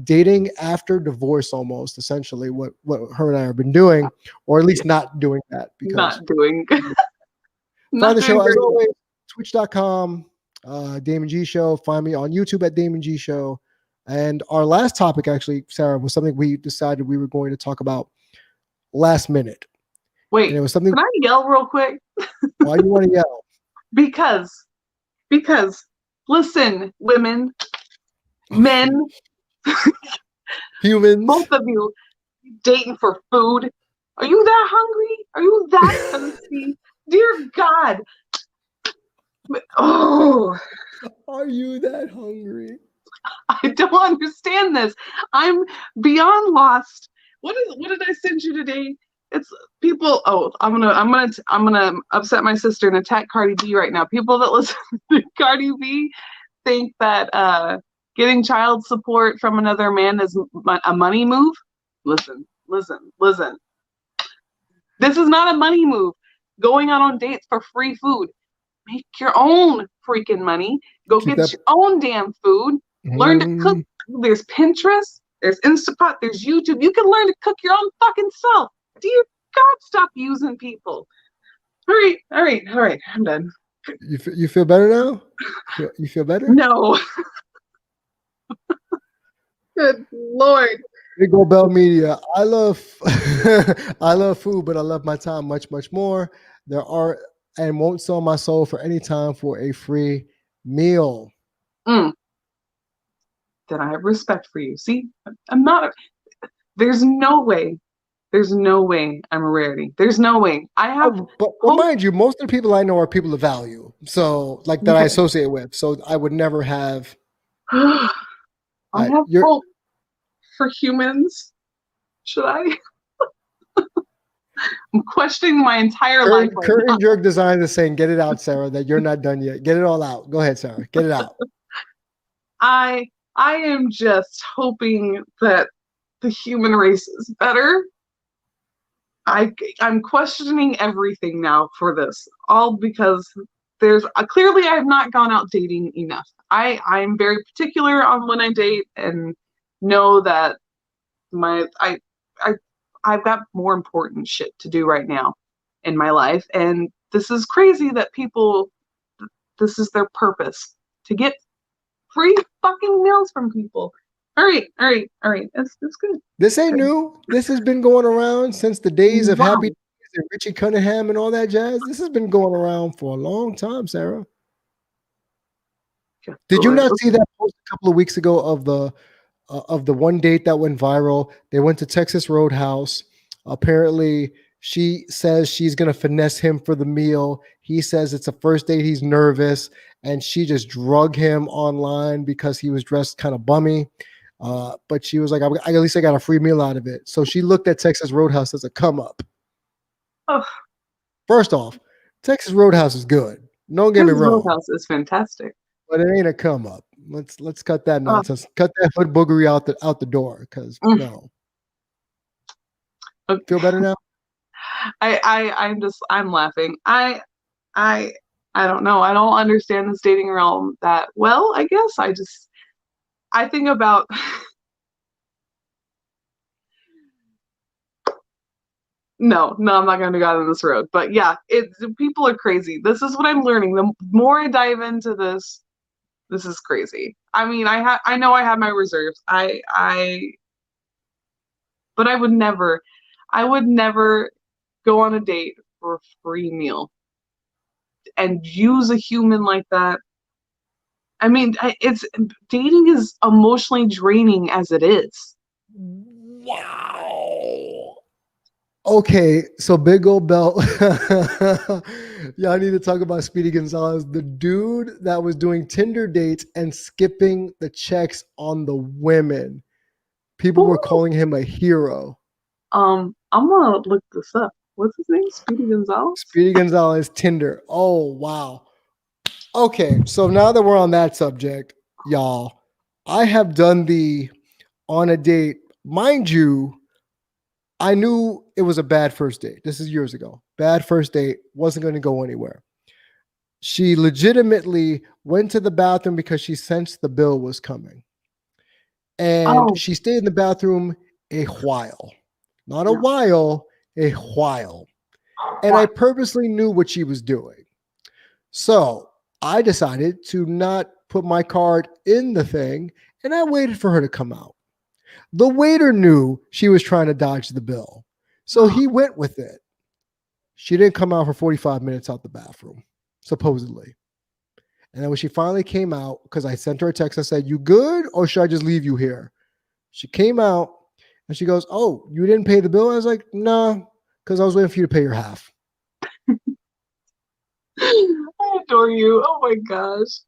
dating after divorce, almost essentially what her and I have been doing, or at least not doing that. Because not doing. Find the show as always, twitch.com. DamianG-Show. Find me on YouTube at DamianG-Show. And our last topic, actually, Sarah, was something we decided we were going to talk about last minute. Wait, and it was something. Can I yell real quick? Why do you want to yell? Because listen, women, men, humans, both of you dating for food. Are you that hungry? Are you that thirsty? Dear God. Oh, are you that hungry? I don't understand this. I'm beyond lost. What did I send you today? It's people. Oh, I'm gonna upset my sister and attack Cardi B right now. People that listen to Cardi B think that getting child support from another man is a money move. Listen. This is not a money move. Going out on dates for free food. Make your own freaking money. Go Keep get that. your own damn food. Learn to cook. There's Pinterest. There's Instapot. There's YouTube. You can learn to cook your own fucking self. Dear God, stop using people. All right. I'm done. You feel better now? You feel better? No. Good Lord. Big Old Bell Media. I love food, but I love my time much, much more. There are and won't sell my soul for any time for a free meal. Then I have respect for you. See, I'm not. There's no way I'm a rarity. There's no way. I have. But mind you, most of the people I know are people of value. So, like that I associate with. So I would never have. I have hope for humans. Should I? I'm questioning my entire life. Curtain Jerk Design is saying, "Get it out, Sarah. That you're not done yet. Get it all out. Go ahead, Sarah. Get it out." I am just hoping that the human race is better. I'm questioning everything now for this, all because there's clearly I have not gone out dating enough. I'm very particular on when I date and know that I've got more important shit to do right now in my life, and this is crazy that this is their purpose, to get free fucking meals from people. All right. It's good. This ain't new. This has been going around since the days of Happy Days and Richie Cunningham and all that jazz. This has been going around for a long time, Sarah. Did you not see that post a couple of weeks ago of the one date that went viral? They went to Texas Roadhouse. Apparently, she says she's going to finesse him for the meal. He says it's a first date. He's nervous. And she just drug him online because he was dressed kind of bummy. But she was like, at least I got a free meal out of it. So she looked at Texas Roadhouse as a come up. Oh. First off, Texas Roadhouse is good. Don't get me wrong. Roadhouse is fantastic. But it ain't a come up. Let's cut that nonsense. Cut that hood boogery out the door, because no. Okay. Feel better now? I'm laughing. I don't know. I don't understand this dating realm that well, I guess. I think about No, I'm not going to go down this road. But yeah, people are crazy. This is what I'm learning. The more I dive into this is crazy. I mean, I know I have my reserves. But I would never go on a date for a free meal and use a human like that. I mean, dating is emotionally draining as it is. Wow. Okay, so Big Old Belt. Y'all need to talk about Speedy Gonzalez, the dude that was doing Tinder dates and skipping the checks on the women. People were calling him a hero. I'm gonna look this up. What's his name? Speedy Gonzalez? Speedy Gonzalez, Tinder. Oh, wow. Okay, so now that we're on that subject, y'all, I have done the on a date. Mind you, I knew it was a bad first date. This is years ago. Bad first date, wasn't going to go anywhere. She legitimately went to the bathroom because she sensed the bill was coming. And she stayed in the bathroom a while. Not a while, a while. And I purposely knew what she was doing. So I decided to not put my card in the thing, and I waited for her to come out. The waiter knew she was trying to dodge the bill, so he went with it. She didn't come out for 45 minutes out the bathroom, supposedly. And then when she finally came out, because I sent her a text, I said, "You good, or should I just leave you here?" She came out, and she goes, "Oh, you didn't pay the bill?" I was like, "No, because I was waiting for you to pay your half." I adore you. Oh my gosh.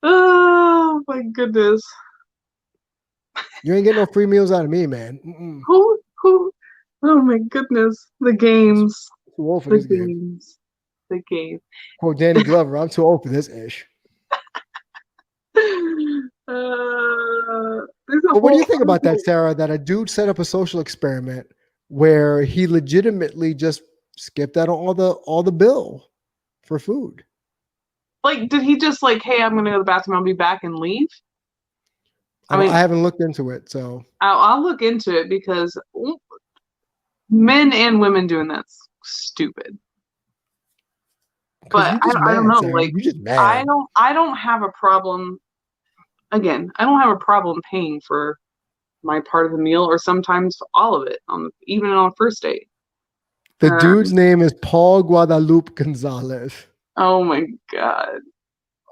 Oh my goodness. You ain't getting no free meals out of me, man. Mm-mm. Who? Oh my goodness. The games. I'm too old for this game. The game. Oh, Danny Glover, I'm too old for this ish. There's a But what do you whole think about that, article. Sarah? That a dude set up a social experiment where he legitimately just skipped out on all the bill for food. Like, did he just like, hey, I'm gonna go to the bathroom, I'll be back and leave? I I mean, haven't looked into it, so I'll look into it because men and women doing that's stupid. because But you're just I don't mad, know. Sarah. Like, You're just mad. I don't have a problem. Again, I don't have a problem paying for my part of the meal or sometimes all of it on even on a first date. The dude's name is Paul Guadalupe Gonzalez. Oh my God.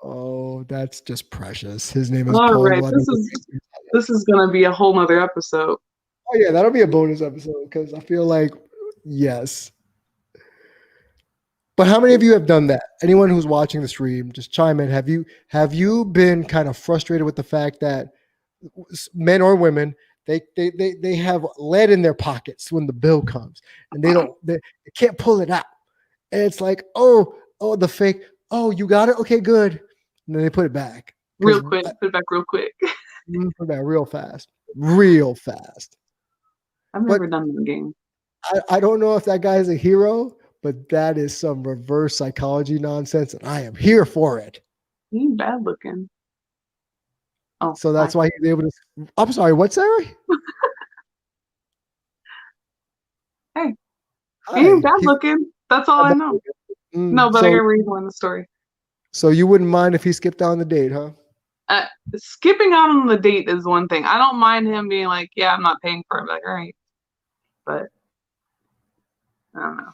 Oh, that's just precious. His name is All Paul right. Guadalupe. This is gonna be a whole nother episode. Oh yeah, that'll be a bonus episode because I feel like yes. But how many of you have done that? Anyone who's watching the stream, just chime in. Have you been kind of frustrated with the fact that men or women they have lead in their pockets when the bill comes and they can't pull it out, and it's like oh the fake, oh you got it, okay good, and then they put it back because Real quick. Put it back real quick. put it back real fast. I've But never done the game. I don't know if that guy is a hero, but that is some reverse psychology nonsense, and I am here for it. He ain't bad looking. Oh, So that's why he's able to. I'm sorry, what, Sarah? hey, he Hi. ain't bad looking. That's all I know. No, but I gotta read more in the story. So you wouldn't mind if he skipped out on the date, huh? Skipping out on the date is one thing. I don't mind him being like, yeah, I'm not paying for it. I'm like, all right. But I don't know.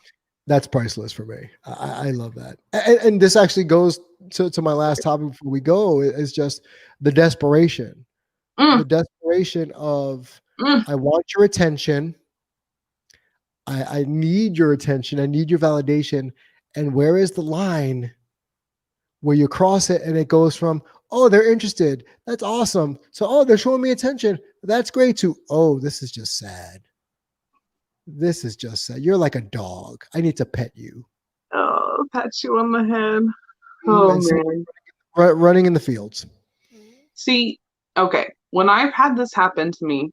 That's priceless for me. I love that. And this actually goes to my last topic before we go, is just the desperation. The desperation of, I want your attention. I need your attention. I need your validation. And where is the line where you cross it and it goes from, oh, they're interested. That's awesome. So, oh, they're showing me attention. That's great too. Oh, this is just sad. This is just sad. You're like a dog. I need to pet you. Oh, pat you on the head. Oh, man. Running in the fields. See, okay. When I've had this happen to me,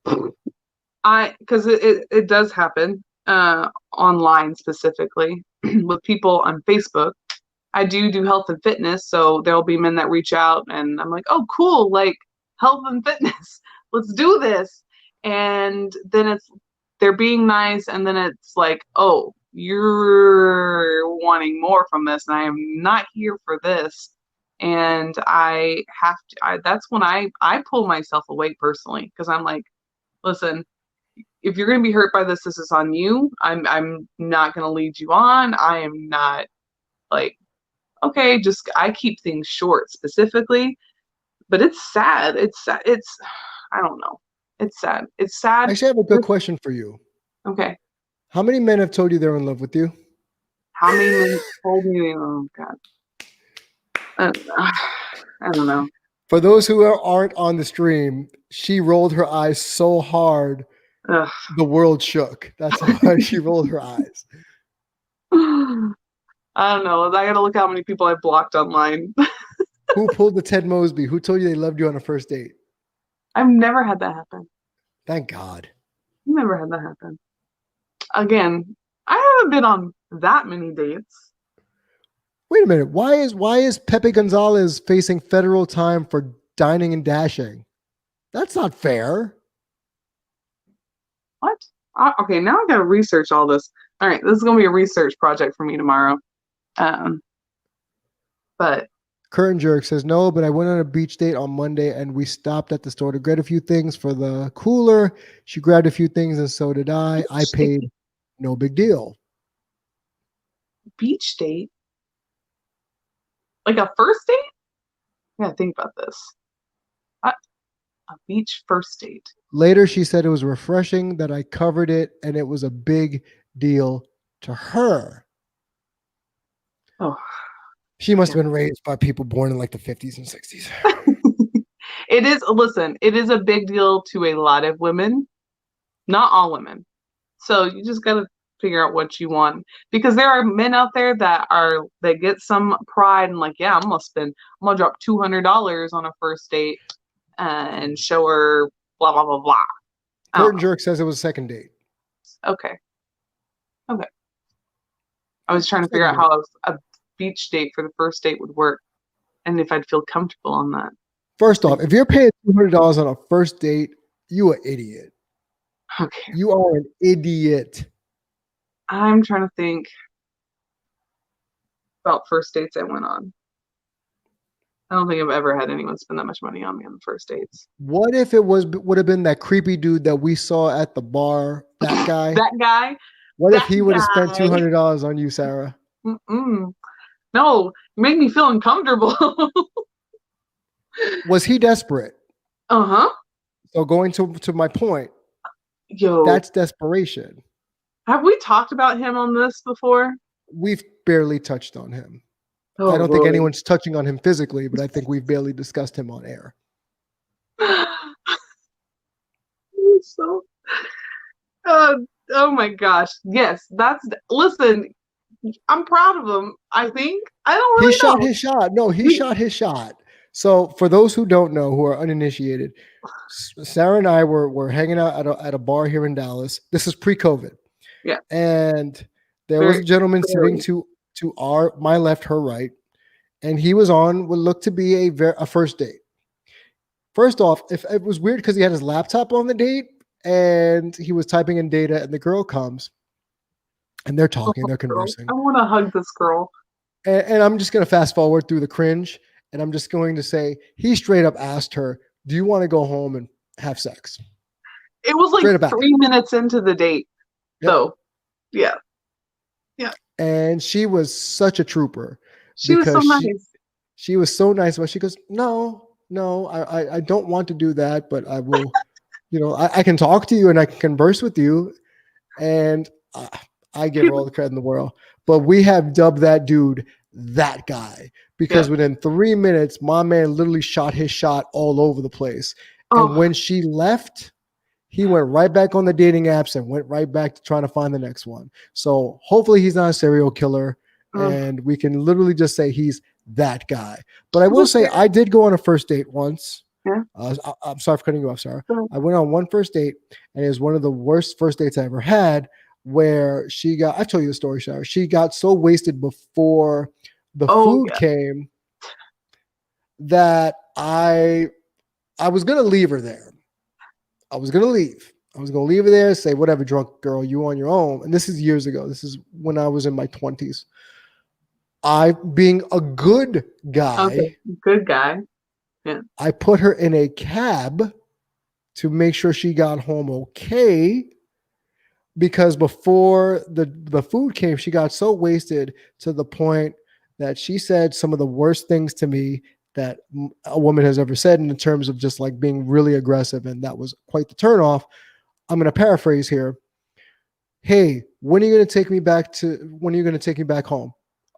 because it does happen online specifically with people on Facebook. I do health and fitness, so there'll be men that reach out and I'm like, oh cool, like health and fitness, let's do this. And then they're being nice, and then it's like, oh, you're wanting more from this and I am not here for this. And I have to that's when I pull myself away personally, because I'm like, listen, if you're going to be hurt by this is on you. I'm not going to lead you on. I am not like, okay, just I keep things short specifically, but it's sad. It's I don't know. It's sad. It's sad. Actually, I have a good question for you. Okay. How many men have told you they're in love with you? How many men told me? Oh God. I don't know. For those who aren't on the stream, she rolled her eyes so hard, Ugh. the world shook. That's how hard she rolled her eyes. I don't know. I gotta look how many people I blocked online. Who pulled the Ted Mosby? Who told you they loved you on a first date? I've never had that happen. Thank God. Never had that happen. Again, I haven't been on that many dates. Wait a minute. Why is Pepe Gonzalez facing federal time for dining and dashing? That's not fair. What? Okay, now I gotta research all this. All right, this is gonna be a research project for me tomorrow. But Curtain Jerk says, no, but I went on a beach date on Monday and we stopped at the store to get a few things for the cooler. She grabbed a few things and so did I. I paid. No big deal. Beach date? Like a first date? I gotta think about this. A beach first date. Later, she said it was refreshing that I covered it and it was a big deal to her. Oh. She must have been raised by people born in like the 50s and 60s. It is, listen, it is a big deal to a lot of women, not all women. So you just gotta figure out what you want, because there are men out there that get some pride and like, yeah, I'm gonna drop $200 on a first date and show her blah blah blah blah. Curtain Jerk says it was a second date. Okay. I was trying to figure out how a beach date for the first date would work, and if I'd feel comfortable on that. First off, if you're paying $200 on a first date, you an idiot. Okay. You are an idiot. I'm trying to think about first dates I went on. I don't think I've ever had anyone spend that much money on me on the first dates. What if it would have been that creepy dude that we saw at the bar? That guy. That guy. What if he would have spent $200 on you, Sarah? Mm-mm. No, you make me feel uncomfortable. Was he desperate? Uh-huh. So going to my point, yo, that's desperation. Have we talked about him on this before? We've barely touched on him. Oh, I don't think anyone's touching on him physically, but I think we've barely discussed him on air. So, oh my gosh. Yes, listen, I'm proud of him, I think. I don't really know. He shot his shot. No, he shot his shot. So for those who don't know, who are uninitiated, Sarah and I were hanging out at a bar here in Dallas. This is pre-COVID. Yeah. And there was a gentleman sitting to my left, her right, and he was on what looked to be a first date. First off, if it was weird because he had his laptop on the date and he was typing in data, and the girl comes and they're talking, they're conversing. I want to hug this girl. And I'm just going to fast forward through the cringe, and I'm just going to say he straight up asked her, "Do you want to go home and have sex?" It was like 3 minutes into the date. Yep. So, yeah. Yeah. And she was such a trooper. She was so nice. She was so nice. But she goes, no, I don't want to do that, but I will, I can talk to you and I can converse with you. And I give her all the credit in the world. But we have dubbed that dude that guy, because within 3 minutes, my man literally shot his shot all over the place. And when she left, he went right back on the dating apps and went right back to trying to find the next one. So hopefully he's not a serial killer, and we can literally just say he's that guy. But I will say I did go on a first date once. Yeah. I'm sorry for cutting you off, Sarah. I went on one first date, and it was one of the worst first dates I ever had, where I told you the story, Sarah. She got so wasted before the food came that I was going to leave her there. I was going to leave her there, say, whatever, drunk girl, you on your own. And this is years ago. This is when I was in my 20s. I, being a good guy. Good guy. Yeah. I put her in a cab to make sure she got home okay, because before the food came, she got so wasted to the point that she said some of the worst things to me that a woman has ever said, in terms of just like being really aggressive. And that was quite the turnoff. I'm going to paraphrase here. Hey, when are you going to take me back home?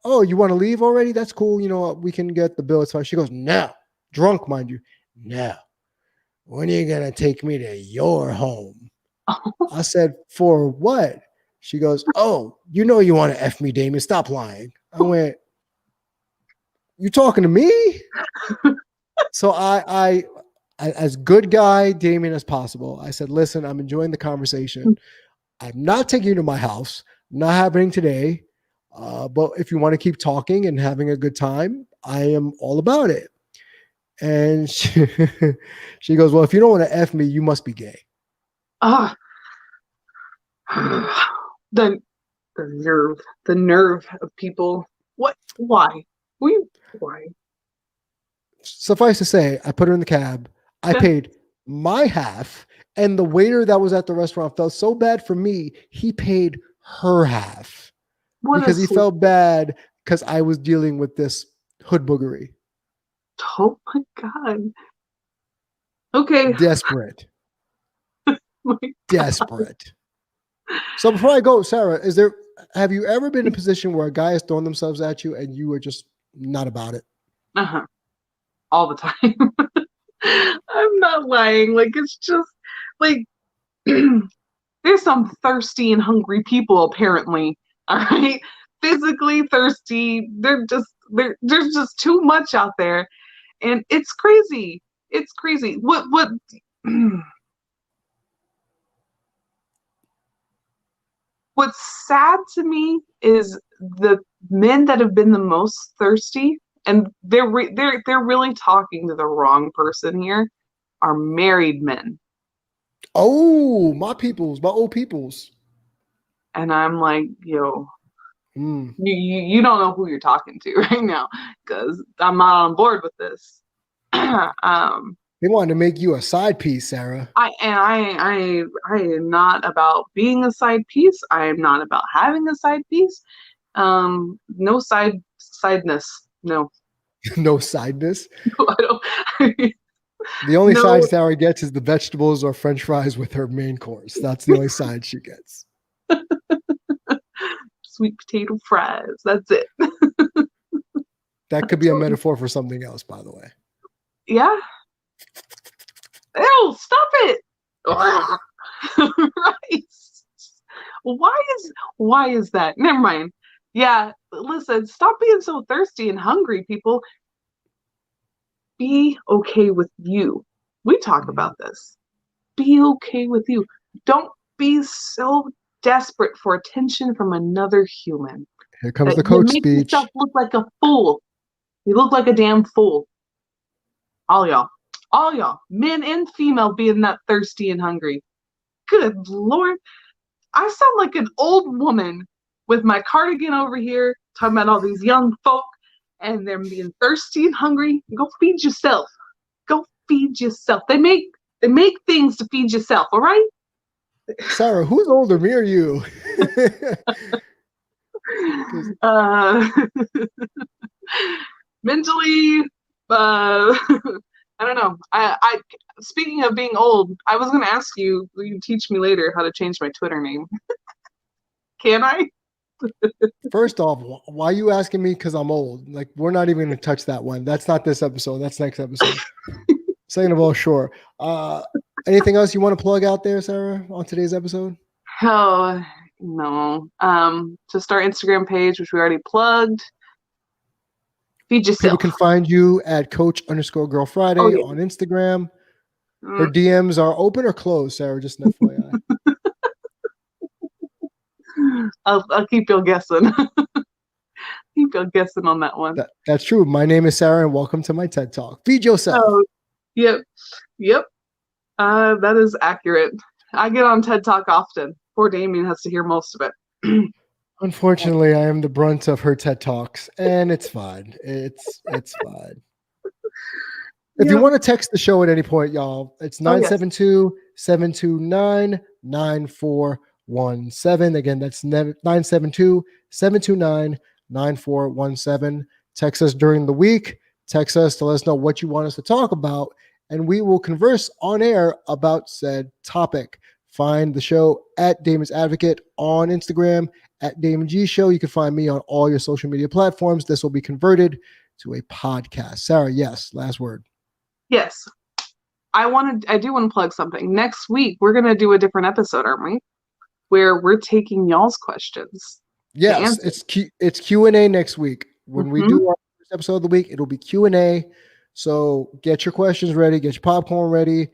Oh, you want to leave already? That's cool. We can get the bill. It's fine. She goes, no. Drunk, mind you. No. When are you going to take me to your home? I said, for what? She goes, oh, you want to F me, Damian. Stop lying. I went, you talking to me? So I, as good guy Damian as possible, I said, listen, I'm enjoying the conversation. I'm not taking you to my house. Not happening today. But if you want to keep talking and having a good time, I am all about it. And she goes, well, if you don't want to F me, you must be gay. The nerve of people. What? Why? Why? Suffice to say, I put her in the cab. I paid my half, and the waiter that was at the restaurant felt so bad for me, he paid her half because he felt bad because I was dealing with this hood boogery. Oh my God. Okay. Desperate. Desperate. So before I go, Sarah, have you ever been in a position where a guy has thrown themselves at you and you were just not about it? All the time. I'm not lying. Like, it's just like there's some thirsty and hungry people apparently. All right, physically thirsty. There's just too much out there, and it's crazy. It's crazy. What? What's sad to me is the men that have been the most thirsty, and they're really talking to the wrong person here, are married men. Oh, my old peoples. And I'm like, yo, you don't know who you're talking to right now, because I'm not on board with this. They wanted to make you a side piece, Sarah. I am not about being a side piece. I am not about having a side piece. No sideness. No. No sideness. I don't. The only side Sarah gets is the vegetables or French fries with her main course. That's the only side she gets. Sweet potato fries. That's it. That could be a metaphor for something else, by the way. Yeah. Ew, stop it. Right. Why is that? Never mind. Yeah, listen, stop being so thirsty and hungry, people. Be okay with you. We talk about this. Be okay with you. Don't be so desperate for attention from another human. Here comes the coach speech. You make yourself look like a fool. You look like a damn fool. All y'all, men and female, being that thirsty and hungry. Good Lord. I sound like an old woman with my cardigan over here, talking about all these young folk and them being thirsty and hungry. Go feed yourself. Go feed yourself. They make things to feed yourself, all right? Sarah, who's older, me or you? Mentally, I don't know. I speaking of being old, I was going to ask you, will you teach me later how to change my Twitter name? Can I? First off, why are you asking me? Because I'm old. Like, we're not even going to touch that one. That's not this episode. That's next episode. Second of all, sure. Anything else you want to plug out there, Sarah, on today's episode? Oh, no. Just our Instagram page, which we already plugged. Feed yourself. People can find you at Coach_Girl_Friday on Instagram. Her DMs are open or closed, Sarah, just an FYI. I'll keep you guessing. Keep you guessing on that one. That's true. My name is Sarah, and welcome to my TED Talk. Feed yourself. Oh, yep. That is accurate. I get on TED Talk often. Poor Damian has to hear most of it. Unfortunately, I am the brunt of her TED Talks, and it's fine. It's fine. If you want to text the show at any point, y'all, it's 972-729-9417. Again, that's 972-729-9417. Text us during the week. Text us to let us know what you want us to talk about, and we will converse on air about said topic. Find the show at Damian's Advocate on Instagram, at Damian G Show. You can find me on all your social media platforms. This will be converted to a podcast. Sarah, yes, last word. Yes. I do want to plug something. Next week, we're going to do a different episode, aren't we? Where we're taking y'all's questions. Yes, it's Q&A next week. When we do our first episode of the week, it'll be Q&A. So get your questions ready. Get your popcorn ready.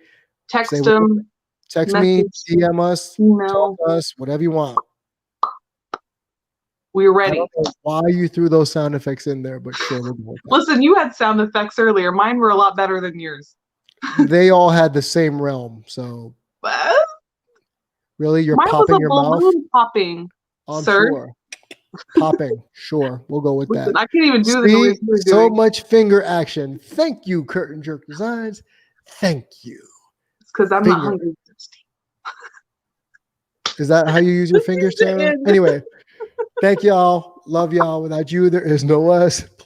Text them. Text me, DM us, talk to us, whatever you want. We're ready. I don't know why you threw those sound effects in there, but sure, we'll do it. Listen, you had sound effects earlier. Mine were a lot better than yours. They all had the same realm, so. What? Really, you're popping your mouth? Popping, sir. Sure. Popping, sure. We'll go with that. I can't even do the noise you're so doing. much finger action. Thank you, Curtain Jerk Designs. Thank you. It's because I'm not hungry. Is that how you use your fingers, Sarah? Anyway, thank y'all. Love y'all. Without you, there is no us.